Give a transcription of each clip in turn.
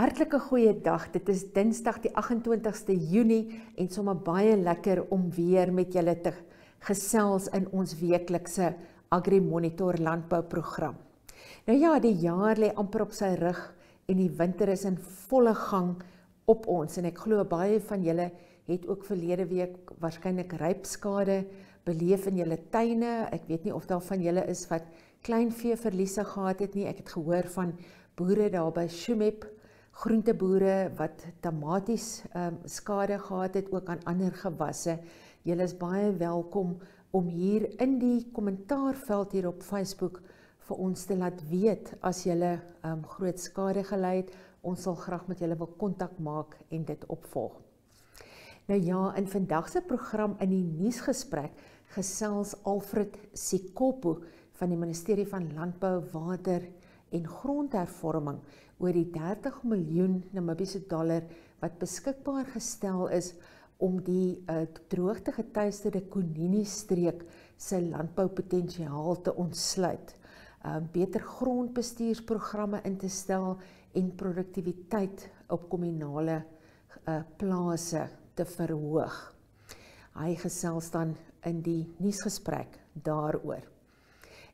Hartlike goeie dag, dit is Dinsdag die 28ste Junie en sommer baie lekker om weer met julle te gesels in ons weeklikse Agri Monitor landbouprogram. Nou ja, die jaar lê amper op sy rug en die winter is in volle gang op ons en ek glo baie van julle het ook verlede week waarskynlik rypskade beleef in julle tuine. Ek weet nie of daar van julle is wat kleinveeverliese gehad het nie. Ek het gehoor van boere daar by Junie, groenteboere wat tamaties skade gehad het, ook aan ander gewasse. Julle is baie welkom om hier in die kommentaarveld hier op Facebook vir ons te laat weet as julle groot skade gely het. Ons sal graag met julle wil kontak maak en dit opvolg. Nou ja, in vandag se program in die nuusgesprek gesels Alfred Sikopo van die ministerie van landbou, water en grondhervorming oor die 30 miljoen Namibiese dollar wat beskikbaar gestel is om die droogtegeteisterde Kunenestreek se landboupotensiaal te ontsluit. Beter grondbestuursprogramme in te stel en produktiwiteit op kommunale plase te verhoog. Hy gesels dan in die nuusgesprek daaroor.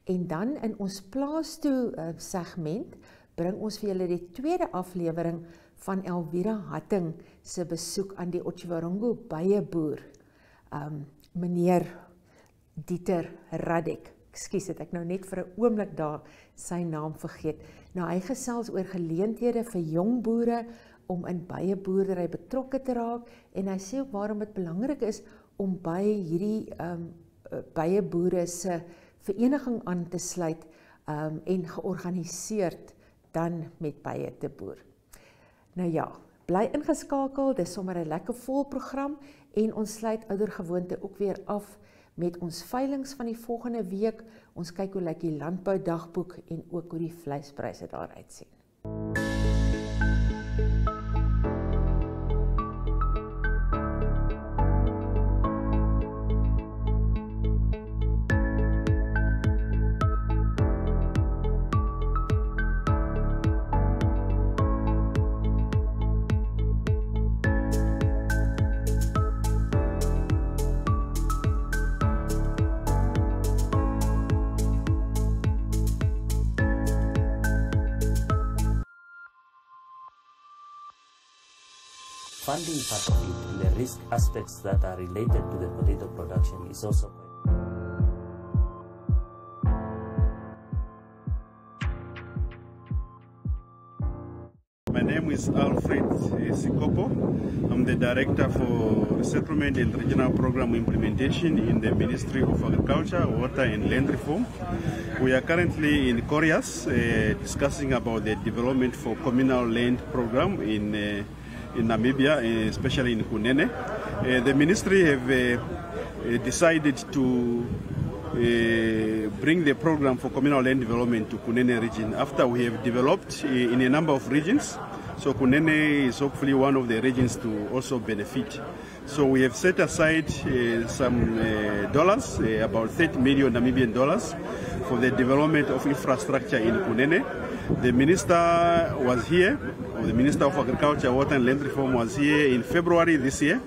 En dan in ons plaas toe segment bring ons vir julle die tweede aflewering van Elvira Hattingh se besoek aan die Otjiwarongo byeboer, meneer Radeck. Ekskuus, het ek nou net vir 'n oomblik daar sy naam vergeet. Nou hy gesels oor geleenthede vir jong boere om in byeboerdery betrokke te raak en hy sê ook waarom dit belangrik is om by hierdie byeboere se vereniging aan te sluit en georganiseerd dan met bye te boer. Nou ja, bly ingeskakel, dis sommer 'n lekker vol program en ons sluit oudergewoonte ook weer af met ons veilings van die volgende week. Ons kyk hoe lyk die landboudagboek en ook hoe die vleispryse daar uitsien. Funding part of it and the risk aspects that are related to the potato production is also My name is Alfred Sikopo. I'm the Director for Resettlement and Regional Program Implementation in the Ministry of Agriculture, Water and Land Reform. We are currently in Koreas discussing about the development for communal land program in Namibia, especially in Kunene. The ministry have decided to bring the program for communal land development to Kunene region after we have developed in a number of regions. So Kunene is hopefully one of the regions to also benefit. So we have set aside some dollars, about 30 million Namibian dollars for the development of infrastructure in Kunene. The minister was here, or the Minister of Agriculture, Water and Land Reform was here in February this year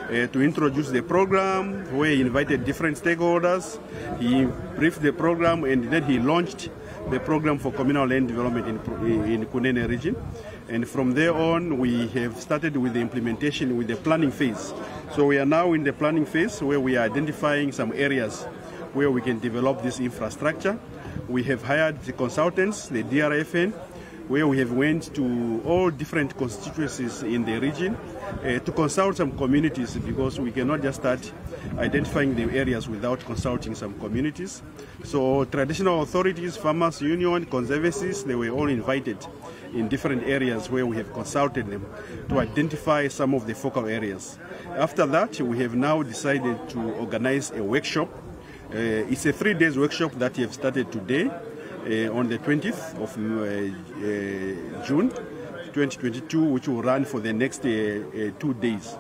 to introduce the program, where he invited different stakeholders. He briefed the program and then he launched the program for communal land development in Kunene region. And from there on, we have started with the implementation, with the planning phase. So we are now in the planning phase where we are identifying some areas where we can develop this infrastructure. We have hired the consultants, the DRFN, where we have went to all different constituencies in the region to consult some communities, because we cannot just start identifying the areas without consulting some communities. So traditional authorities, farmers union, conservancies, they were all invited in different areas where we have consulted them to identify some of the focal areas. After that, we have now decided to organize a workshop. It's a 3-day workshop that we have started today on the 20th of June 2022, which will run for the next 2 days.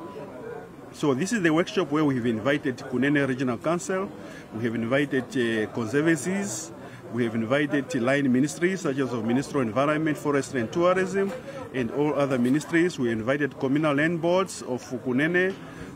So this is the workshop where we have invited Kunene Regional Council, we have invited conservancies, We have invited line ministries such as the Ministry of Environment, Forestry and Tourism and all other ministries. We invited communal land boards of Kunene.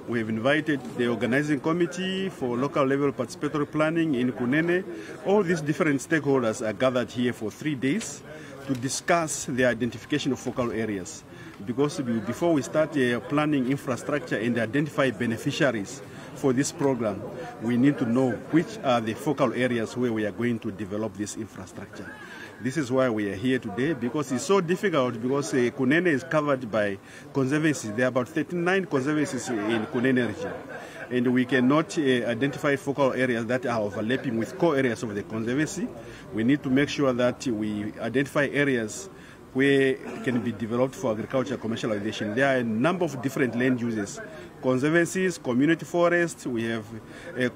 We have invited the organizing committee for local level participatory planning in Kunene. All these different stakeholders are gathered here for 3 days to discuss the identification of focal areas. Because before we start planning infrastructure and identify beneficiaries for this program, we need to know which are the focal areas where we are going to develop this infrastructure. This is why we are here today, because it's so difficult, because Kunene is covered by conservancies. There are about 39 conservancies in Kunene region. And we cannot identify focal areas that are overlapping with core areas of the conservancy. We need to make sure that we identify areas where it can be developed for agriculture commercialization. There are a number of different land uses: conservancies, community forests, we have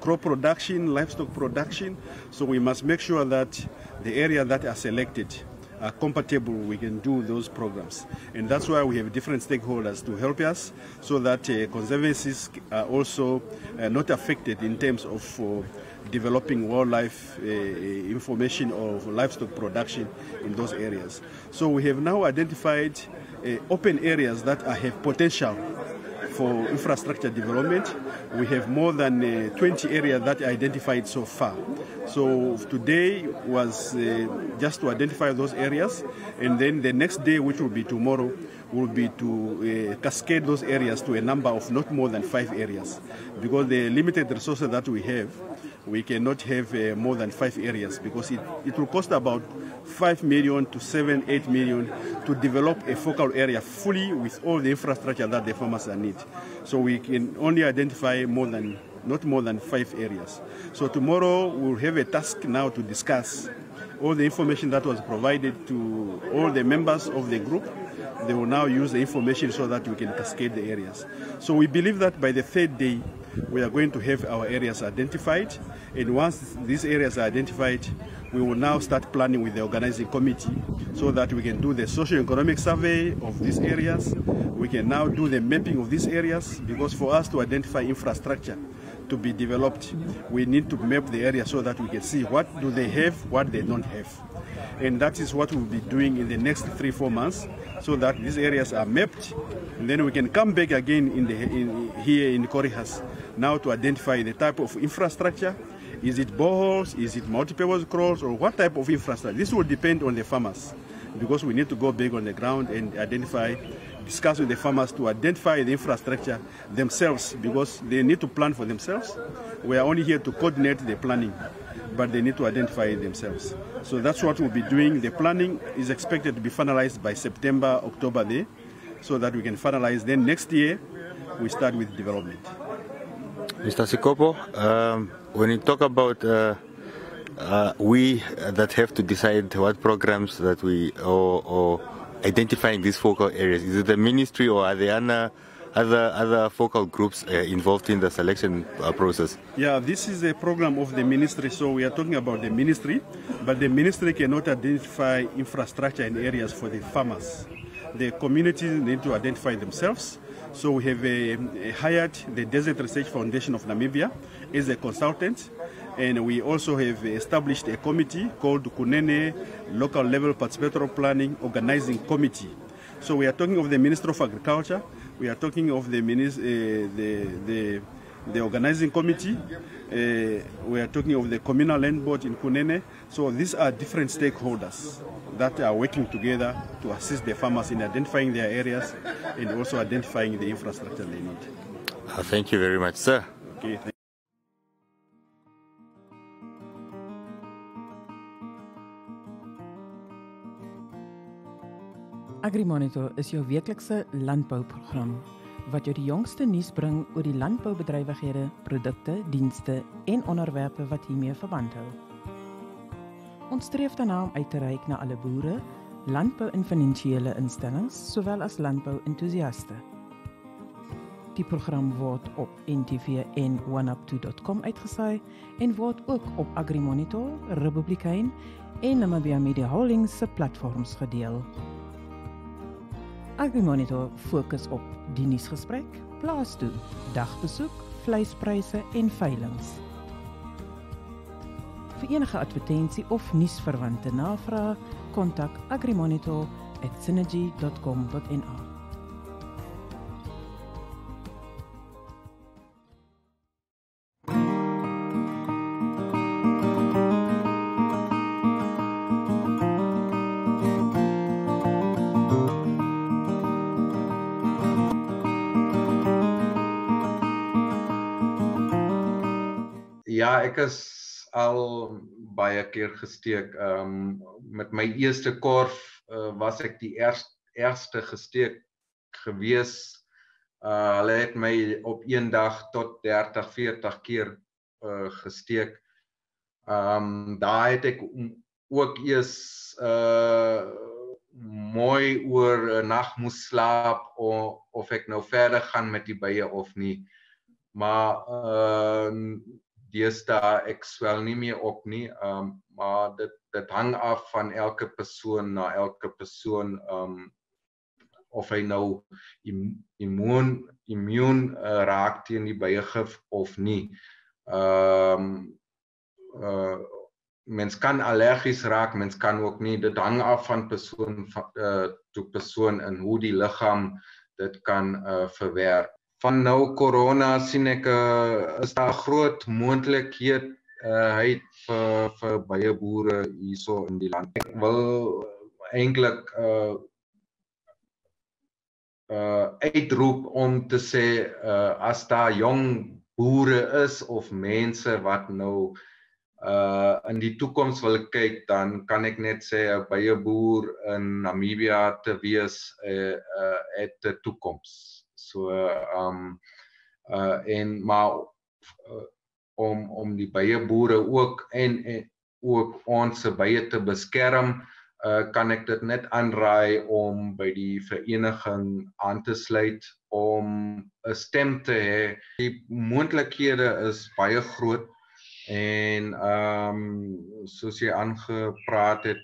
crop production, livestock production. So we must make sure that the areas that are selected are compatible, we can do those programs. And that's why we have different stakeholders to help us, so that conservancies are also not affected in terms of developing wildlife information or livestock production in those areas. So we have now identified open areas that have potential for infrastructure development. We have more than 20 areas that are identified so far. So today was just to identify those areas, and then the next day, which will be tomorrow, will be to cascade those areas to a number of not more than 5 areas. Because the limited resources that we have, we cannot have more than 5 areas, because it will cost about 5 million to 7-8 million to develop a focal area fully with all the infrastructure that the farmers need. So we can only identify not more than 5 areas. So tomorrow we'll have a task now to discuss all the information that was provided to all the members of the group. They will now use the information so that we can cascade the areas. So we believe that by the 3rd day, we are going to have our areas identified. And once these areas are identified, we will now start planning with the organizing committee so that we can do the socio-economic survey of these areas. We can now do the mapping of these areas, because for us to identify infrastructure to be developed, we need to map the area so that we can see what do they have, what they don't have. And that is what we'll be doing in the next 3-4 months, so that these areas are mapped, and then we can come back again here in Korihas now to identify the type of infrastructure. Is it boreholes, is it multi-purpose crawls, or what type of infrastructure? This will depend on the farmers, because we need to go back on the ground and discuss with the farmers to identify the infrastructure themselves, because they need to plan for themselves. We are only here to coordinate the planning, but they need to identify it themselves. So that's what we'll be doing. The planning is expected to be finalized by September, October there, so that we can finalize. Then next year, we start with development. Mr. Sikopo, when you talk about we that have to decide what programs that we, or identifying these focal areas, is it the ministry or are there other focal groups involved in the selection process? Yeah, this is a program of the ministry, so we are talking about the ministry, but the ministry cannot identify infrastructure and areas for the farmers. The communities need to identify themselves. So we have hired the Desert Research Foundation of Namibia as a consultant, and we also have established a committee called Kunene Local Level Participatory Planning Organizing Committee. So we are talking of the Minister of Agriculture, we are talking of the organizing committee, we are talking of the communal land board in Kunene. So these are different stakeholders that are working together to assist the farmers in identifying their areas and also identifying the infrastructure they need. Thank you very much, sir. Okay, Agri Monitor is jou weeklikse landbouprogram wat jou die jongste nuus bring oor die landboubedrywighede, produkte, dienste en onderwerpe wat hiermee verband hou. Ons streef daarna om uit te reik na alle boere, landbou- en finansiële instellings, sowel as landbou-entoesiaste. Die program word op NTV en oneup2.com uitgesaai en word ook op Agri Monitor, Republikein en Namibia Media Holdings se platforms gedeel. Agri Monitor fokus op die nuusgesprek, plaas toe, dagbesoek, vleispryse en veilings. Vir enige advertensie of nuusverwante navrae, kontak agrimonitor@synergy.com.na. Ja, ek is al baie keer gesteek. Met my eerste korf was ek die eerste gesteek gewees. Hulle het my op een dag tot 30, 40 keer gesteek. Daar het ek ook eers mooi oor 'n nag moes slaap of ek nou verder gaan met die bye of nie. Maar deesdae ek swel nie meer op nie, maar dit hang af van elke persoon na elke persoon, of hy nou immuun raak teen die byegif of nie. Mens kan allergies raak, mens kan ook nie. Dit hang af van persoon tot persoon en hoe die liggaam dit kan verwerk. Van nou corona sien ek is daar groot moontlikheid vir byeboere hierso in die land. Ek wil eintlik uitroep om te sê as daar jong boere is of mense wat nou in die toekoms wil kyk, dan kan ek net sê 'n byeboer in Namibia te wees het 'n toekoms. So maar om die byeboere ook en ook ons bye te beskerm, kan ek dit net aanraai om by die vereniging aan te sluit om 'n stem te hê. Die moontlikhede is baie groot en soos jy aangepraat het,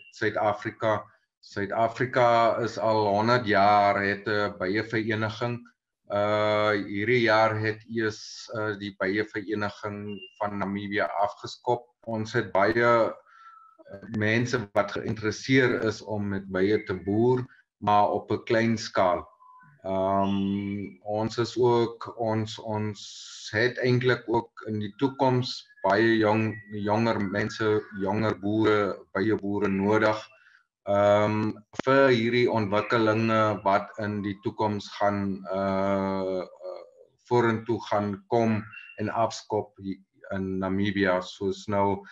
Suid-Afrika is al 100 jaar het 'n byevereniging. Hierdie jaar het eers die byevereniging van Namibia afgeskop. Ons het baie mense wat geïnteresseerd is om met bye te boer, maar op 'n klein skaal. Ons is ook ons het eintlik ook in die toekoms baie jonger mense, jonger boere, byeboere nodig vir hierdie ontwikkelinge wat in die toekoms gaan vorentoe gaan kom en afskop in Namibia, soos nou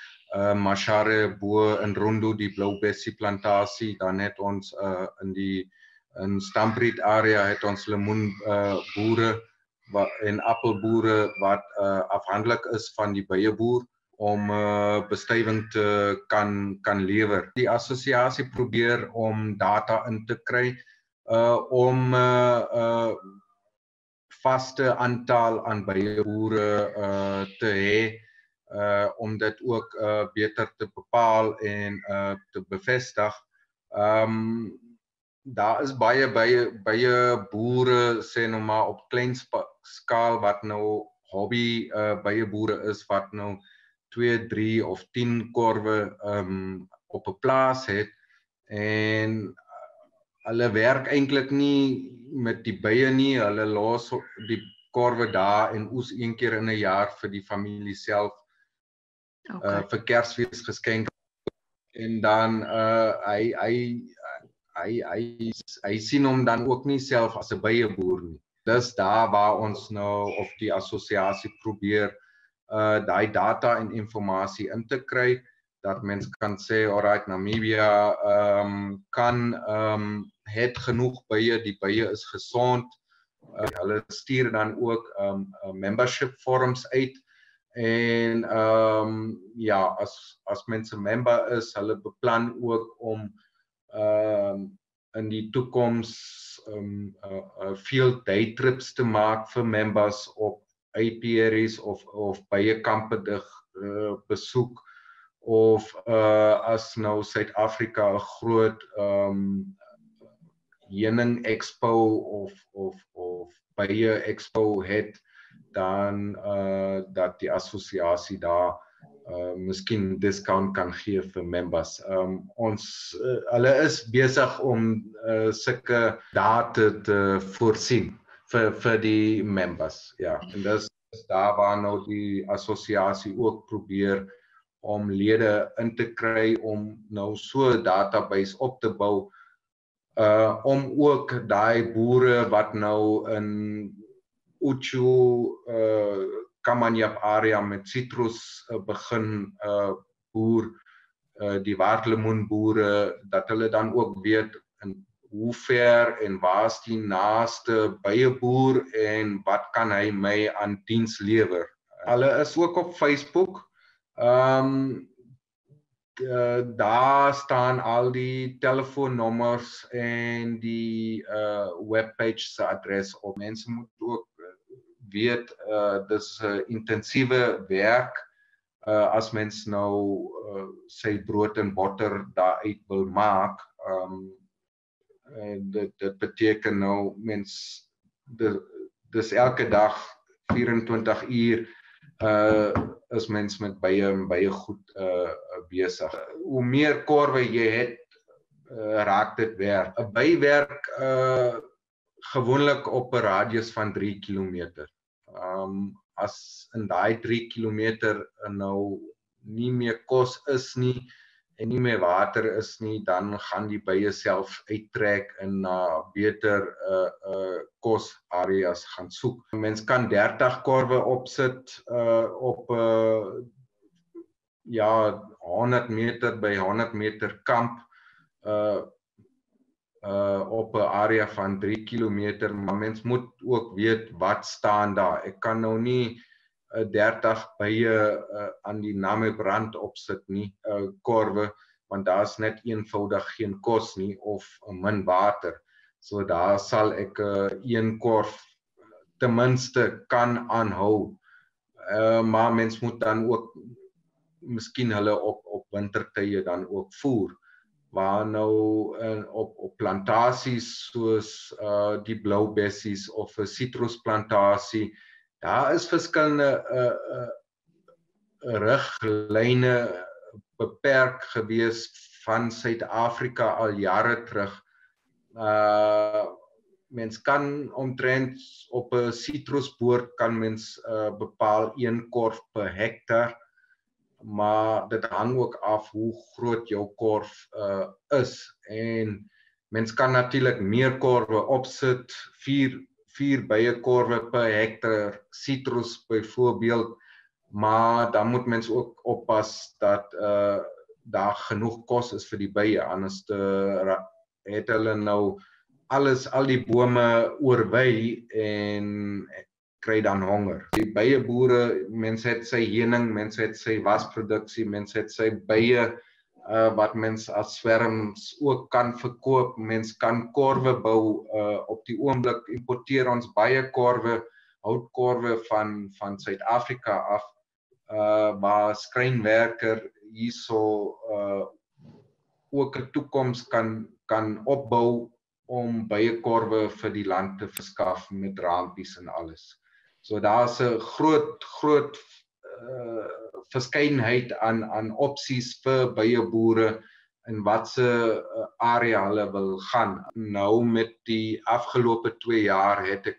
Mashare bo in Rundu, die bloubessie plantasie. Dan het ons in Stampriet area het ons lemoen boere en appelboere wat afhanklik is van die byeboer om bestuiving te kan lewer. Die assosiasie probeer om data in te kry om vaste aantal aan byeboere te hê, om dit ook beter te bepaal en te bevestig. Daar is baie byeboere, sê nou maar op klein skaal, wat nou hobby byeboere is, wat nou 2, 3 of 10 korwe op 'n plaas het, en hulle werk eintlik nie met die bye nie. Hulle los die korwe daar en oes een keer in 'n jaar vir die familie self, vir Kersfees geskenk. En dan hy sien hom dan ook nie self as 'n byeboer nie. Dis daar waar ons nou of die assosiasie probeer daai data en informasie in te kry, dat mens kan sê, alright, Namibia het genoeg bye, die bye is gesond. Hulle stuur dan ook membership forums uit, en ja, as mense member is, hulle beplan ook om in die toekoms field day trips te maak vir members op apiaries of byekampe besoek, of as nou Suid-Afrika 'n groot heuning expo of bye expo het, dan dat die assosiasie daar miskien discount kan gee vir members. Hulle is besig om sulke data te voorsien vir die members. Ja, en dis daar waar nou die assosiasie ook probeer om lede in te kry om nou so 'n database op te bou, om ook daai boere wat nou in Kamanyap area met citrus begin boer, die waterlemoenboere, dat hulle dan ook weet in hoe ver en waar is die naaste byeboer en wat kan hy my aan diens lewer. Hulle is ook op Facebook. Daar staan al die telefoonnommers en die webpage se adres op. Mense moet ook weet, dis intensiewe werk as mens nou sy brood en botter daaruit wil maak. Dit beteken nou mens dis elke dag 24 uur is mens met baie goed besig. Hoe meer korwe jy het, raak dit werk. 'n Bywerk gewoonlik op 'n radius van 3 km. As in daai 3 km nou nie meer kos is nie en nie meer water is nie, dan gaan die bye self uittrek en na beter kosareas gaan soek. Mens kan 30 korwe opsit op 100 meter by 100 meter kamp op 'n area van 3 km, maar mens moet ook weet wat staan daar. Ek kan nou nie 30 bye aan die Namibbrand opsit nie, korwe, want daar is net eenvoudig geen kos nie of min water. So daar sal ek een korf ten minste kan aanhou. Maar mens moet dan ook miskien hulle op wintertye dan ook voer. Waar nou op plantasies soos die bloubessies of 'n sitrusplantasie, daar is verskillende riglyne beperk gewees van Suid-Afrika al jare terug. Mens kan omtrent op 'n sitrusboord kan mens bepaal 1 korf per hektar, maar dit hang ook af hoe groot jou korf is. En mens kan natuurlik meer korwe opsit, 4 byekorwe per hektar sitrus byvoorbeeld, maar dan moet mens ook oppas dat daar genoeg kos is vir die bye, anders het hulle nou al die bome oorwy en kry dan honger. Die byeboere, mens het sy heuning, mens het sy wasproduksie, mens het sy bye wat mens as swerms ook kan verkoop. Mens kan korwe bou. Op die oomblik importeer ons baie korwe, houtkorwe van Suid-Afrika af, waar skrynwerker hierso ook 'n toekoms kan opbou om byekorwe vir die land te verskaf met rampies en alles. So daar's 'n groot verskeidenheid aan opsies vir byeboere en watse area hulle wil gaan. Nou met die afgelope 2 jaar het ek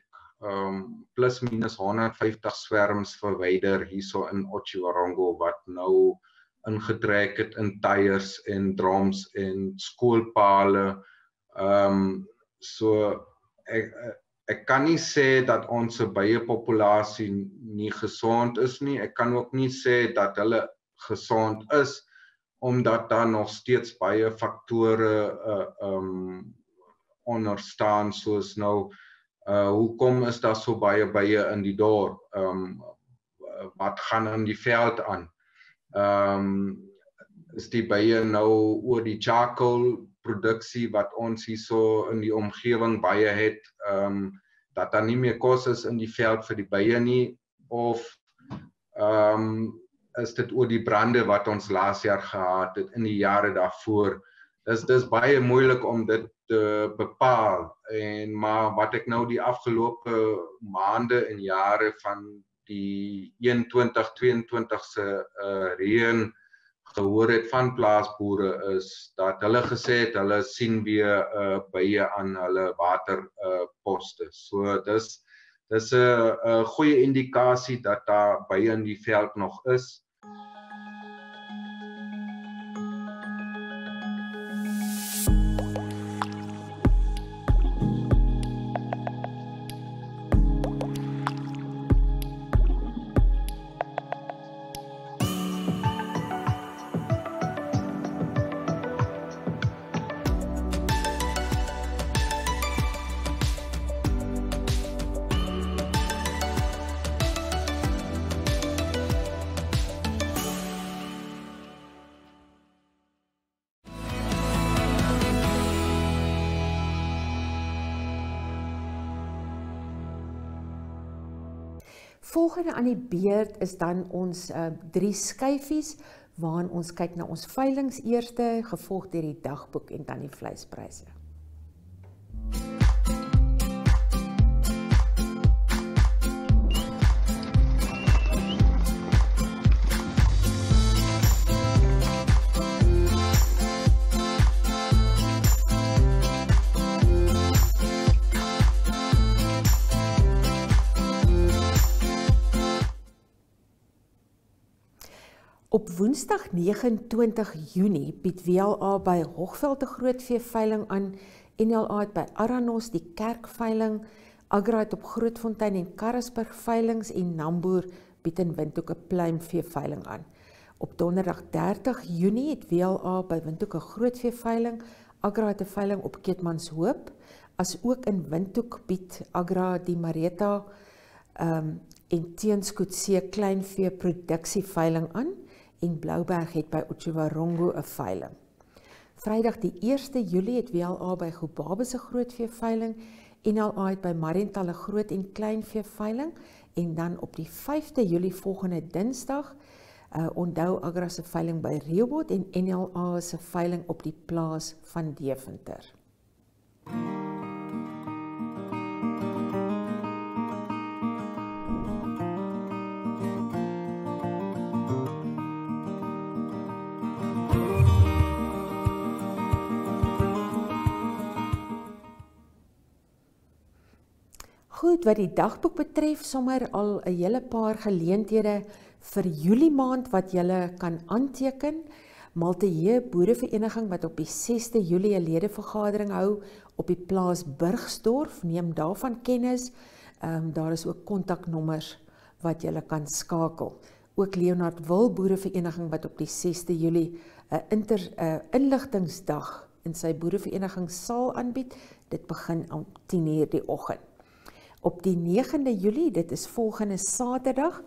plus minus 150 swerms verwyder hierso in Otjiwarongo wat nou ingetrek het in tyres en drums en skoolpale. So ek kan nie sê dat ons byepopulasie nie gesond is nie. Ek kan ook nie sê dat hulle gesond is, omdat daar nog steeds baie faktore onder staan, soos nou hoekom is daar so baie bye in die dorp? Wat gaan in die veld aan? Is die bye nou oor die charcoal produksie wat ons hierso in die omgewing baie het, dat daar nie meer kos is in die veld vir die bye nie, of is dit oor die brande wat ons laas jaar gehad het in die jare daarvoor? Dis baie moeilik om dit te bepaal, maar wat ek nou die afgelope maande en jare van die 21-22 se reën gehoor het van plaasboere is dat hulle gesê het hulle sien weer bye aan hulle waterposte. So dis 'n goeie indikasie dat daar bye in die veld nog is. Volgende aan die beurt is dan ons 3 skyfies, waarin ons kyk na ons veilings eerste, gevolg deur die dagboek en dan die vleispryse. Op Woensdag 29 Junie bied WLA by Hoogveld 'n grootveeveiling aan, NLA het by Aranos die kerkveiling, Agra het op Grootfontein en Karasburg veilings en Namboer bied in Windhoek 'n pluimveeveiling aan. Op Donderdag 30 Junie het WLA by Windhoek 'n grootveeveiling, Agra het 'n veiling op Keetmanshoop, as ook in Windhoek bied Agra die Mareta en Teenskootse kleinvee produksieveiling aan. En Blouberg het by Otjiwarongo 'n veiling. Vrydag die 1 Julie het WLA by Gobabe se grootveeveiling, NLA het by Mariental 'n groot en kleinvee veiling, en dan op die 5de Julie volgende Dinsdag onthou Agra se veiling by Rehoboth en NLA se veiling op die plaas van Deventer. Goed, wat die dagboek betref, sommer al 'n hele paar geleenthede vir Julie maand wat julle kan aanteken. Malteje Boerevereniging wat op die 6de Julie 'n ledevergadering hou op die plaas Burgsdorf, neem daarvan kennis. Daar is ook kontaknommers wat julle kan skakel. Ook Leonard Wil Boerevereniging wat op die 6de Julie 'n inligtingsdag in sy boerevereniging saal aanbied. Dit begin om 10:00 die oggend. Op die 9de Julie, dit is volgende Saterdag,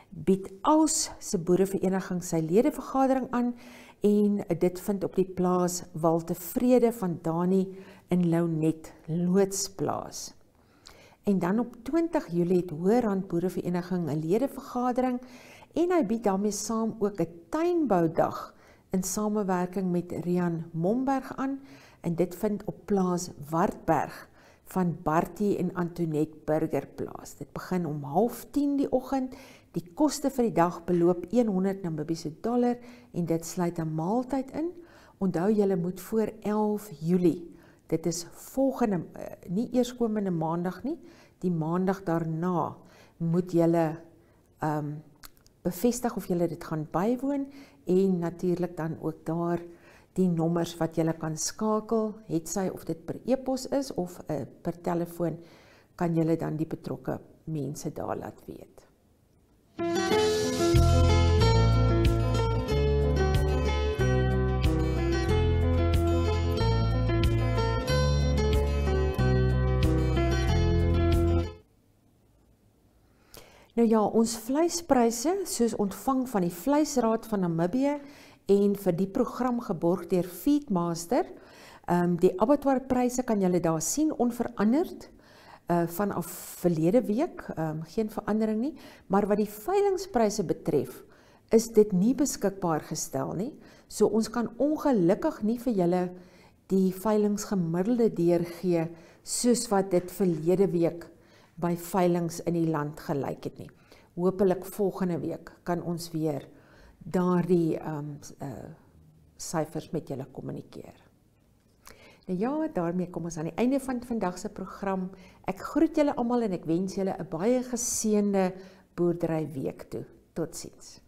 bied Aus se boerevereniging sy ledevergadering aan en dit vind op die plaas Waltevrede van Dani in Lounet, Loodsplaas. En dan op 20 Julie het Hoërand Boerevereniging 'n ledevergadering en hy bied daarmee saam ook 'n tuinboudag in samewerking met Rian Momberg aan en dit vind op plaas Wartberg van Bartie en Antoinette Burger plaas. Dit begin om 9:30 die oggend. Die koste vir die dag beloop $100 en dit sluit 'n maaltyd in. Onthou julle moet voor 11 Julie. Dit is volgende, nie eerskomende maandag nie, die maandag daarna moet julle bevestig of julle dit gaan bywoon en natuurlik dan ook daar die nommers wat julle kan skakel, het sy of dit per e-pos is of per telefoon, kan julle dan die betrokke mense daar laat weet. Nou ja, ons vleispryse, soos ontvang van die Vleisraad van Namibië en vir die program geborg deur Feedmaster, die abattoirpryse kan julle daar sien onveranderd vanaf verlede week, geen verandering nie, maar wat die veilingspryse betref, is dit nie beskikbaar gestel nie, so ons kan ongelukkig nie vir julle die veilingsgemiddelde deurgee, soos wat dit verlede week by veilings in die land gelyk het nie. hopelik volgende week kan ons weer daardie syfers met julle kommunikeer. Nou ja, daarmee kom ons aan die einde van vandag se program. Ek groet julle almal en ek wens julle 'n baie geseënde boerderyweek toe. Totsiens.